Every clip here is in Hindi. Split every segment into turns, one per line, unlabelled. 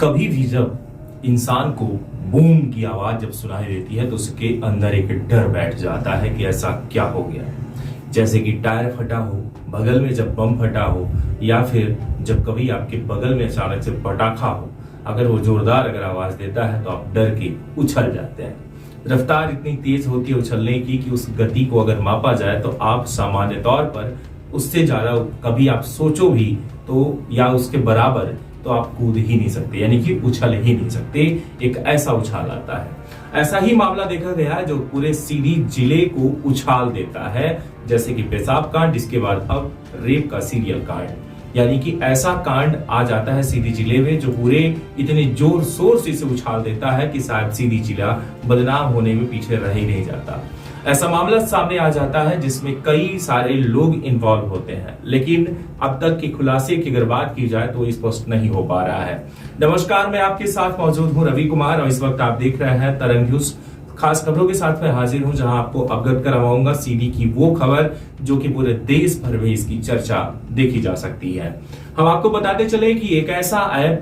कभी भी जब इंसान को बूम की आवाज जब सुनाई देती है तो उसके अंदर एक डर बैठ जाता है कि ऐसा क्या हो गया। जैसे कि टायर फटा हो, बगल में जब बम फटा हो, या फिर जब कभी आपके बगल में अचानक से पटाखा हो, अगर वो जोरदार अगर आवाज देता है तो आप डर के उछल जाते हैं। रफ्तार इतनी तेज होती है उछलने की कि उस गति को अगर मापा जाए तो आप सामान्य तौर पर उससे ज्यादा कभी आप सोचो भी तो या उसके बराबर तो आप कूद ही नहीं सकते, यानी कि उछल ही नहीं सकते। एक ऐसा उछाल आता है। ऐसा ही मामला देखा गया है जो पूरे सीधी जिले को उछाल देता है, जैसे कि पेशाब कांड, इसके बाद अब रेप का सीरियल कांड। यानी कि ऐसा कांड आ जाता है सीधी जिले में जो पूरे इतने जोर शोर से इसे उछाल देता है कि शायद सीधी जिला बदनाम होने में पीछे रह ही नहीं जाता। ऐसा मामला सामने आ जाता है जिसमें कई सारे लोग इन्वॉल्व होते हैं, लेकिन अब तक के खुलासे की अगर बात की जाए तो स्पष्ट नहीं हो पा रहा है। नमस्कार, मैं आपके साथ मौजूद हूं रवि कुमार और इस वक्त आप देख रहे हैं तरंग न्यूज। खास खबरों के साथ मैं हाजिर हूं जहां आपको अवगत करवाऊंगा सीधी की वो खबर जो कि पूरे देश भर में इसकी चर्चा देखी जा सकती है। हम आपको बताते चले कि एक ऐसा ऐप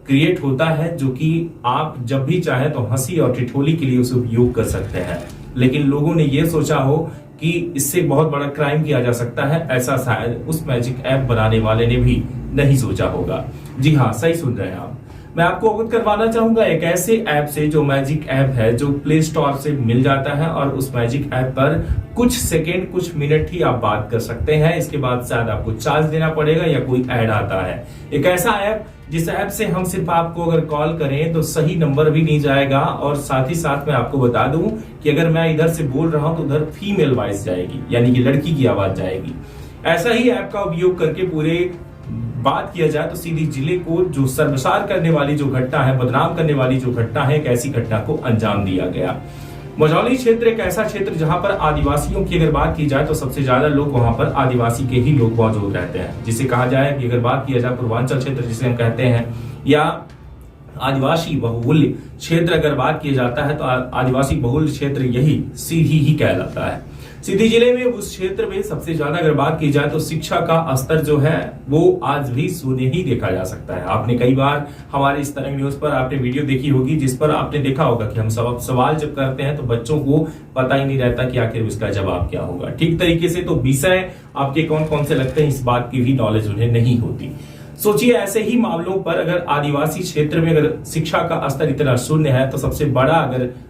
क्रिएट होता है जो कि आप जब भी चाहे तो हंसी और ठिठोली के लिए उसे उपयोग कर सकते हैं, लेकिन लोगों ने यह सोचा हो कि इससे बहुत बड़ा क्राइम किया जा सकता है, ऐसा शायद उस मैजिक ऐप बनाने वाले ने भी नहीं सोचा होगा। जी हाँ, सही सुन रहे हैं आप। मैं आपको अवगत करवाना चाहूंगा एक ऐसे ऐप से जो मैजिक ऐप है, जो प्ले स्टोर से मिल जाता है और उस मैजिक ऐप पर कुछ सेकेंड कुछ मिनट ही आप बात कर सकते हैं। इसके बाद शायद आपको चार्ज देना पड़ेगा या कोई ऐड आता है। एक ऐसा ऐप जिस ऐप से हम सिर्फ आपको अगर कॉल करें तो सही नंबर भी नहीं जाएगा, और साथ ही साथ मैं आपको बता दूं कि अगर मैं इधर से बोल रहा हूं तो उधर फीमेल वॉइस जाएगी, यानी कि लड़की की आवाज जाएगी। ऐसा ही ऐप का उपयोग करके पूरे बात किया जाए तो सीधी जिले को जो शर्मसार करने वाली जो घटना है, बदनाम करने वाली जो घटना है, एक ऐसी घटना को अंजाम दिया गया। मझौली क्षेत्र एक ऐसा क्षेत्र जहां पर आदिवासियों की अगर बात की जाए तो सबसे ज्यादा लोग वहां पर आदिवासी के ही लोग मौजूद रहते हैं, जिसे कहा जाए कि अगर बात किया जाए पूर्वांचल क्षेत्र जिसे हम कहते हैं, या आदिवासी बहुल क्षेत्र अगर बात किया जाता है तो आदिवासी बहुल क्षेत्र यही सीधी ही कहलाता है। सीधी जिले में उस क्षेत्र में सबसे ज्यादा अगर बात की जाए तो शिक्षा का स्तर जो है वो आज भी शून्य ही देखा जा सकता है। आपने कई बार हमारे इस तरंग न्यूज पर आपने वीडियो देखी होगी जिस पर आपने देखा होगा कि हम सब सवाल जब करते हैं तो बच्चों को पता ही नहीं रहता कि आखिर उसका जवाब क्या होगा। ठीक तरीके से तो विषय आपके कौन कौन से लगते हैं इस बात की भी नॉलेज उन्हें नहीं होती। सोचिए ऐसे ही मामलों पर अगर आदिवासी क्षेत्र में अगर शिक्षा का स्तर इतना शून्य है तो सबसे बड़ा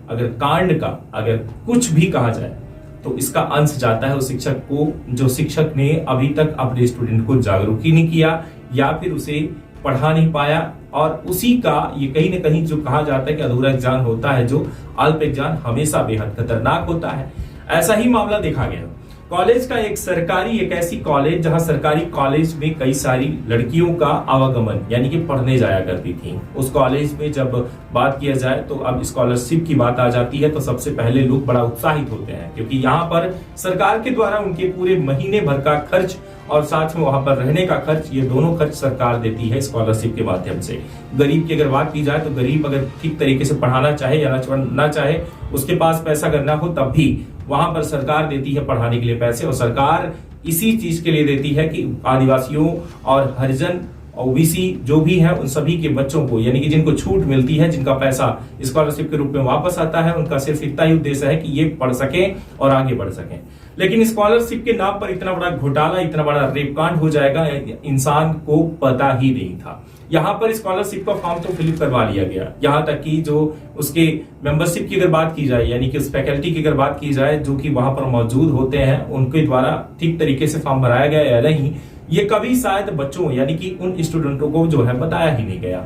अगर कांड का अगर कुछ भी कहा जाए तो इसका अंश जाता है उस शिक्षक को, जो शिक्षक ने अभी तक अपने स्टूडेंट को जागरूक ही नहीं किया या फिर उसे पढ़ा नहीं पाया, और उसी का ये कहीं ना कहीं जो कहा जाता है कि अधूरा ज्ञान होता है, जो अल्प ज्ञान हमेशा बेहद खतरनाक होता है। ऐसा ही मामला देखा गया कॉलेज का, एक ऐसी कॉलेज जहां सरकारी कॉलेज में कई सारी लड़कियों का आवागमन यानी कि पढ़ने जाया करती थी। उस कॉलेज में जब बात किया जाए तो अब स्कॉलरशिप की बात आ जाती है तो सबसे पहले लोग बड़ा उत्साहित होते हैं, क्योंकि यहाँ पर सरकार के द्वारा उनके पूरे महीने भर का खर्च और साथ में वहां पर रहने का खर्च, ये दोनों खर्च सरकार देती है स्कॉलरशिप के माध्यम से। गरीब की अगर बात की जाए तो गरीब अगर ठीक तरीके से पढ़ाना चाहे या ना चाहे, उसके पास पैसा अगर ना हो तब भी वहां पर सरकार देती है पढ़ाने के लिए पैसे, और सरकार इसी चीज के लिए देती है कि आदिवासियों और हरिजन ओबीसी जो भी है उन सभी के बच्चों को, यानी कि जिनको छूट मिलती है, जिनका पैसा स्कॉलरशिप के रूप में वापस आता है, उनका सिर्फ इतना ही उद्देश्य है कि ये पढ़ सकें और आगे बढ़ सकें। लेकिन स्कॉलरशिप के नाम पर इतना बड़ा घोटाला, इतना बड़ा रेपकांड हो जाएगा, इंसान को पता ही नहीं था। यहाँ पर स्कॉलरशिप का फॉर्म तो फिलअप करवा लिया गया, यहाँ तक कि जो उसके मेंबरशिप की अगर बात की जाए, यानी कि उस फैकल्टी की अगर बात की जाए जो कि वहां पर मौजूद होते हैं, उनके द्वारा ठीक तरीके से फॉर्म भराया गया या नहीं, ये कभी शायद बच्चों यानी कि उन स्टूडेंटों को जो है बताया ही नहीं गया।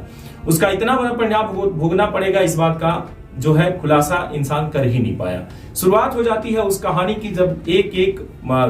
उसका इतना बड़ा परिणाम भोगना पड़ेगा, इस बात का जो है खुलासा इंसान कर ही नहीं पाया। शुरुआत हो जाती है उस कहानी की जब एक एक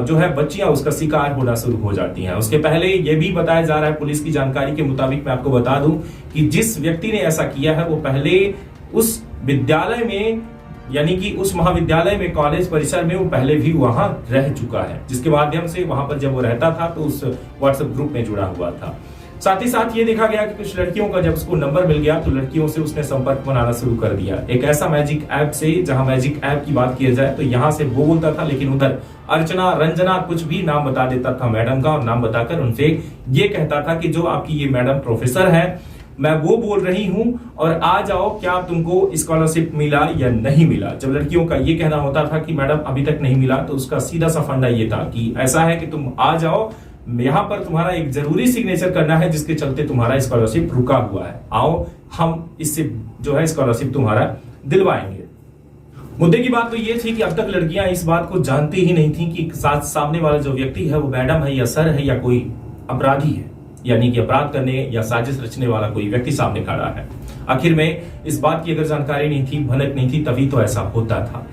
जो है बच्चियां उसका शिकार होना शुरू हो जाती हैं। उसके पहले ये भी बताया जा रहा है, पुलिस की जानकारी के मुताबिक मैं आपको बता दूं कि जिस व्यक्ति ने ऐसा किया है वो पहले उस विद्यालय में, यानी कि उस महाविद्यालय में, कॉलेज परिसर में वो पहले भी वहां रह चुका है, जिसके माध्यम से वहां पर जब वो रहता था तो उस व्हाट्सएप ग्रुप में जुड़ा हुआ था। साथ ही साथ ये देखा गया कि कुछ लड़कियों का जब उसको नंबर मिल गया तो लड़कियों से उसने संपर्क बनाना शुरू कर दिया। एक ऐसा मैजिक ऐप से, जहां मैजिक ऐप की बात की जाए तो यहां से वो बोलता था, लेकिन उधर अर्चना, रंजना कुछ भी नाम बता देता था मैडम का, और नाम बताकर उनसे ये कहता था कि जो आपकी ये मैडम प्रोफेसर है मैं वो बोल रही हूं और आ जाओ, क्या तुमको स्कॉलरशिप मिला या नहीं मिला। जब लड़कियों का ये कहना होता था कि मैडम अभी तक नहीं मिला, तो उसका सीधा सा फंडा ये था कि ऐसा है कि तुम आ जाओ, यहां पर तुम्हारा एक जरूरी सिग्नेचर करना है जिसके चलते तुम्हारा स्कॉलरशिप रुका हुआ है, आओ हम इससे जो है स्कॉलरशिप तुम्हारा दिलवाएंगे। मुद्दे की बात तो ये थी कि अब तक लड़कियां इस बात को जानती ही नहीं थी कि सामने वाला जो व्यक्ति है वो मैडम है या सर है या कोई अपराधी है, यानी कि अपराध करने या साजिश रचने वाला कोई व्यक्ति सामने खड़ा है। आखिर में इस बात की अगर जानकारी नहीं थी, भनक नहीं थी, तभी तो ऐसा होता था।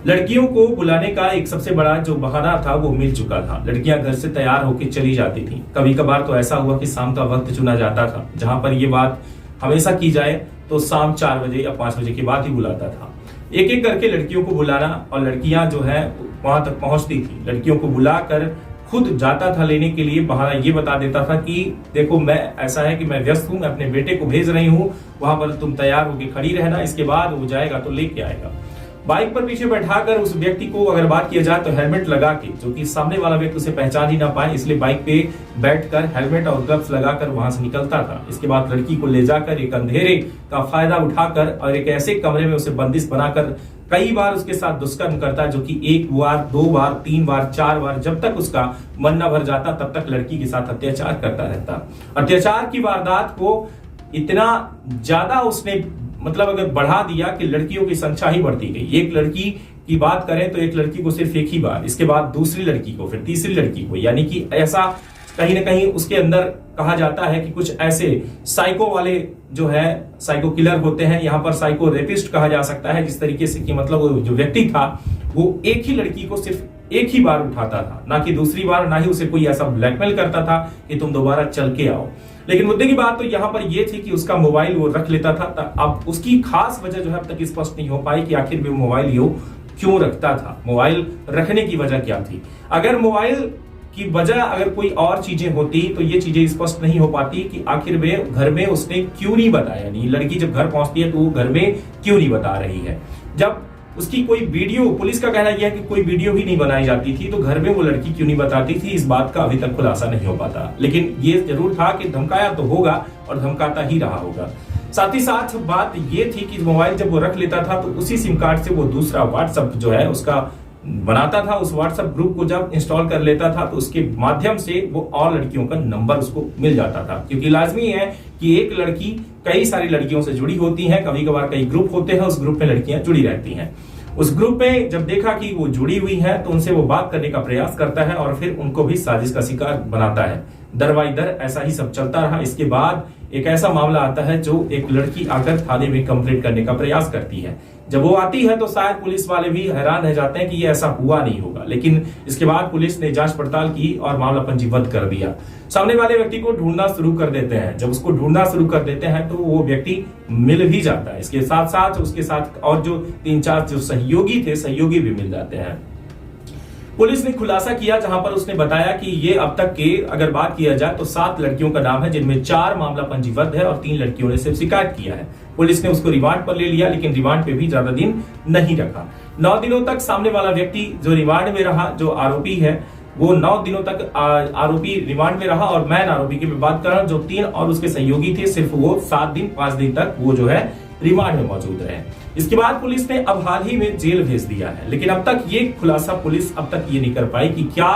लड़कियों को बुलाने का एक सबसे बड़ा जो बहाना था वो मिल चुका था। लड़कियां घर से तैयार होकर चली जाती थी। कभी कभार तो ऐसा हुआ कि शाम का वक्त चुना जाता था, जहां पर ये बात हमेशा की जाए तो शाम 4 बजे या 5 बजे के बाद ही बुलाता था। एक एक करके लड़कियों को बुलाना, और लड़कियां जो है वहां तक पहुंचती थी। लड़कियों को बुलाकर खुद जाता था लेने के लिए, बहाना ये बता देता था कि देखो मैं ऐसा है कि मैं व्यस्त हूं, मैं अपने बेटे को भेज रही हूं, वहां पर तुम तैयार होकर खड़ी रहना, इसके बाद वो जाएगा तो लेके आएगा। बाइक पर पीछे बैठाकर उस व्यक्ति को अगर बात किया जाए तो हेलमेट लगा के, जो कि सामने वाला व्यक्ति उसे पहचान ही ना पाए, इसलिए बाइक पे बैठकर हेलमेट और ग्लव्स लगाकर वहां से निकलता था। इसके बाद लड़की को ले जाकर एक अंधेरे का फायदा उठाकर और एक ऐसे कमरे में उसे बंदिश बनाकर कई बार उसके साथ दुष्कर्म करता, जो कि 1 बार 2 बार 3 बार 4 बार, जब तक उसका मन न भर जाता तब तक लड़की के साथ अत्याचार करता रहता। अत्याचार की वारदात को इतना ज्यादा उसने मतलब अगर बढ़ा दिया कि लड़कियों की संख्या ही बढ़ती गई। एक लड़की की बात करें तो एक लड़की को सिर्फ एक ही बार, इसके बाद दूसरी लड़की को, फिर तीसरी लड़की को, यानी कि ऐसा कहीं ना कहीं उसके अंदर कहा जाता है कि कुछ ऐसे साइको वाले जो है साइको किलर होते हैं, यहाँ पर साइको रेपिस्ट कहा जा सकता है, जिस तरीके से कि मतलब वो जो व्यक्ति था वो एक ही लड़की को सिर्फ एक ही बार उठाता था, ना कि दूसरी बार, ना ही उसे कोई ऐसा ब्लैकमेल करता था कि तुम दोबारा चल के आओ। लेकिन मुद्दे की बात तो यहाँ पर यह थी कि उसका मोबाइल वो रख लेता था। अब उसकी खास वजह जो है अब तक स्पष्ट नहीं हो पाई कि आखिर में मोबाइल वो क्यों रखता था, मोबाइल रखने की वजह क्या थी। अगर मोबाइल की वजह अगर कोई और चीजें होती तो ये चीजें स्पष्ट नहीं हो पाती कि आखिर में घर में उसने क्यों नहीं बताया। नहीं, लड़की जब घर पहुंचती है तो वो घर में क्यों नहीं बता रही है। जब उसकी कोई वीडियो, पुलिस का कहना यह है कि कोई वीडियो भी नहीं बनाई जाती थी, तो घर में वो लड़की क्यों नहीं बताती थी, इस बात का अभी तक खुलासा नहीं हो पाता। लेकिन ये जरूर था कि धमकाया तो होगा और धमकाता ही रहा होगा। साथ ही साथ बात ये थी कि मोबाइल जब वो रख लेता था तो उसी सिम कार्ड से वो दूसरा व्हाट्सएप जो है उसका बनाता था। उस व्हाट्सएप ग्रुप को जब इंस्टॉल कर लेता था तो उसके माध्यम से वो और लड़कियों का नंबर उसको मिल जाता था, क्योंकि लाजमी है कि एक लड़की कई सारी लड़कियों से जुड़ी होती है। कभी कभार कई ग्रुप होते हैं, उस ग्रुप में लड़कियां जुड़ी रहती हैं। उस ग्रुप में जब देखा कि वो जुड़ी हुई है तो उनसे वो बात करने का प्रयास करता है और फिर उनको भी साजिश का शिकार बनाता है। दरवाइदर ऐसा ही सब चलता रहा। इसके बाद एक ऐसा मामला आता है जो एक लड़की आकर थाने में कंप्लेंट करने का प्रयास करती है। जब वो आती है तो शायद पुलिस वाले भी हैरान रह जाते हैं कि ये ऐसा हुआ नहीं होगा, लेकिन इसके बाद पुलिस ने जांच पड़ताल की और मामला पंजीबद्ध कर दिया। सामने वाले व्यक्ति को ढूंढना शुरू कर देते हैं। जब उसको ढूंढना शुरू कर देते हैं तो वो व्यक्ति मिल भी जाता है। इसके साथ साथ उसके साथ और जो 3-4 जो सहयोगी थे, सहयोगी भी मिल जाते हैं। पुलिस ने खुलासा किया जहां पर उसने बताया कि ये अब तक के अगर बात किया जाए तो 7 लड़कियों का नाम है, जिनमें 4 मामला पंजीबद्ध है और 3 लड़कियों ने सिर्फ शिकायत किया है। पुलिस ने उसको रिमांड पर ले लिया, लेकिन रिमांड पे भी ज्यादा दिन नहीं रखा। 9 दिनों तक सामने वाला व्यक्ति जो रिमांड में रहा, जो आरोपी है, वो 9 दिनों तक आरोपी रिमांड में रहा। और मैन आरोपी की मैं बात कर रहा हूं, जो 3 और उसके सहयोगी थे, सिर्फ वो 7 दिन 5 दिन तक वो जो है रिमांड में मौजूद रहे। इसके बाद पुलिस ने अब हाल ही में जेल भेज दिया है, लेकिन अब तक ये खुलासा पुलिस अब तक ये नहीं कर पाई कि क्या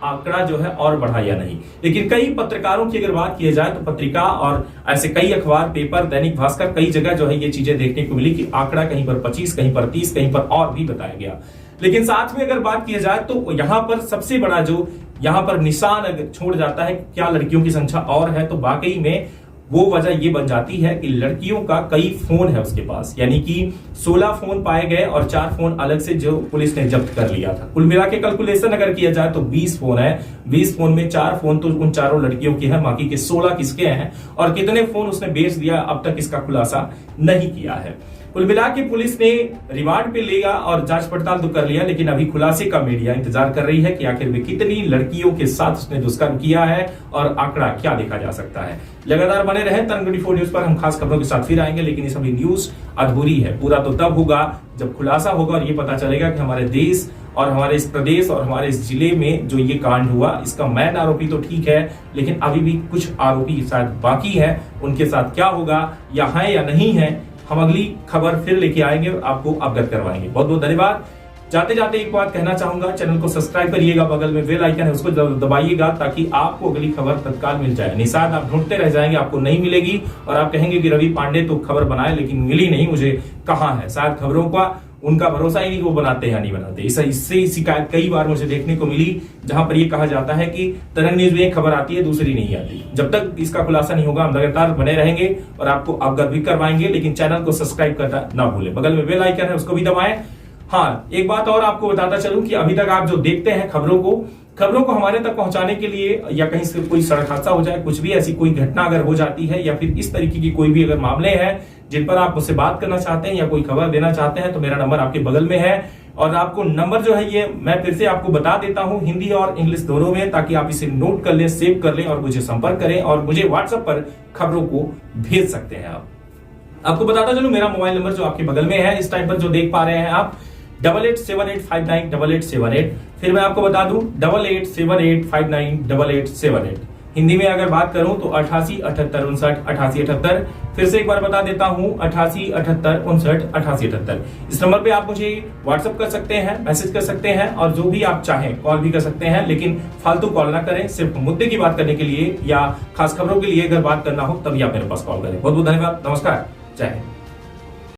आंकड़ा जो है और बढ़ा या नहीं। लेकिन कई पत्रकारों की अगर बात की जाए तो पत्रिका और ऐसे कई अखबार, पेपर, दैनिक भास्कर, कई जगह जो है ये चीजें देखने को मिली कि आंकड़ा कहीं पर 25, कहीं पर 30, कहीं पर और भी बताया गया। लेकिन साथ में अगर बात की जाए तो यहाँ पर सबसे बड़ा जो यहाँ पर निशान अगर छोड़ जाता है क्या लड़कियों की संख्या और है, तो वाकई में वो वजह ये बन जाती है कि लड़कियों का कई फोन है उसके पास, यानी कि 16 फोन पाए गए और 4 फोन अलग से जो पुलिस ने जब्त कर लिया था। कुल मिला के कैलकुलेशन अगर किया जाए तो 20 फोन है। 20 फोन में 4 फोन तो उन चारों लड़कियों की है, बाकी के 16 किसके हैं और कितने फोन उसने बेच दिया अब तक इसका खुलासा नहीं किया है। कुल मिला के पुलिस ने रिमांड पे लिया और जांच पड़ताल तो कर लिया, लेकिन अभी खुलासे का मीडिया इंतजार कर रही है कि आखिर में कितनी लड़कियों के साथ उसने दुष्कर्म किया है और आंकड़ा क्या देखा जा सकता है। लगातार बने रहे तरंग 24 न्यूज पर, हम खास खबरों के साथ फिर आएंगे, लेकिन ये सभी न्यूज अधूरी है। पूरा तो तब होगा जब खुलासा होगा और ये पता चलेगा कि हमारे देश और हमारे इस प्रदेश और हमारे इस जिले में जो ये कांड हुआ, इसका मेन आरोपी तो ठीक है, लेकिन अभी भी कुछ आरोपी शायद बाकी है। उनके साथ क्या होगा, या है या नहीं है, हम अगली खबर फिर लेके आएंगे और आपको अवगत करवाएंगे। बहुत बहुत धन्यवाद। जाते जाते एक बात कहना चाहूंगा, चैनल को सब्सक्राइब करिएगा, बगल में बेल आइकन है उसको दबाइएगा ताकि आपको अगली खबर तत्काल मिल जाए। नहीं शायद आप ढूंढते रह जाएंगे, आपको नहीं मिलेगी और आप कहेंगे कि रवि पांडे तो खबर बनाए लेकिन मिली नहीं, मुझे कहां है। शायद खबरों का उनका भरोसा ही नहीं कि वो बनाते हैं या नहीं बनाते। इससे शिकायत कई बार मुझे देखने को मिली, जहां पर ये कहा जाता है कि तरंग न्यूज में एक खबर आती है दूसरी नहीं आती। जब तक इसका खुलासा नहीं होगा हम लगातार बने रहेंगे और आपको अवगत भी करवाएंगे, लेकिन चैनल को सब्सक्राइब करना ना भूलें, बगल में बेल आइकन है उसको भी दबाएं। हाँ, एक बात और आपको बताता चलूं कि अभी तक आप जो देखते हैं खबरों को हमारे तक पहुंचाने के लिए, या कहीं से कोई सड़क हादसा हो जाए, कुछ भी ऐसी कोई घटना अगर हो जाती है, या फिर इस तरीके की कोई भी अगर मामले हैं जिन पर आप मुझसे बात करना चाहते हैं या कोई खबर देना चाहते हैं, तो मेरा नंबर आपके बगल में है। और आपको नंबर जो है ये मैं फिर से आपको बता देता हूं, हिंदी और इंग्लिश दोनों में, ताकि आप इसे नोट कर लें, सेव कर लें और मुझे संपर्क करें और मुझे व्हाट्सएप पर खबरों को भेज सकते हैं। आपको बताता चलूं, मेरा मोबाइल नंबर जो आपके बगल में है इस टाइम पर जो देख पा रहे हैं आप, 8878598878। फिर मैं आपको बता दूं 8878598878। हिंदी में अगर बात करूं तो 8878598878। फिर से एक बार बता देता हूं 8878598878। इस नंबर पे आप मुझे व्हाट्सएप कर सकते हैं, मैसेज कर सकते हैं और जो भी आप चाहें कॉल भी कर सकते हैं, लेकिन फालतू कॉल ना करें। सिर्फ मुद्दे की बात करने के लिए या खास खबरों के लिए अगर बात करना हो तभी आप मेरे पास कॉल करें। बहुत बहुत धन्यवाद, नमस्कार, जय हिंद।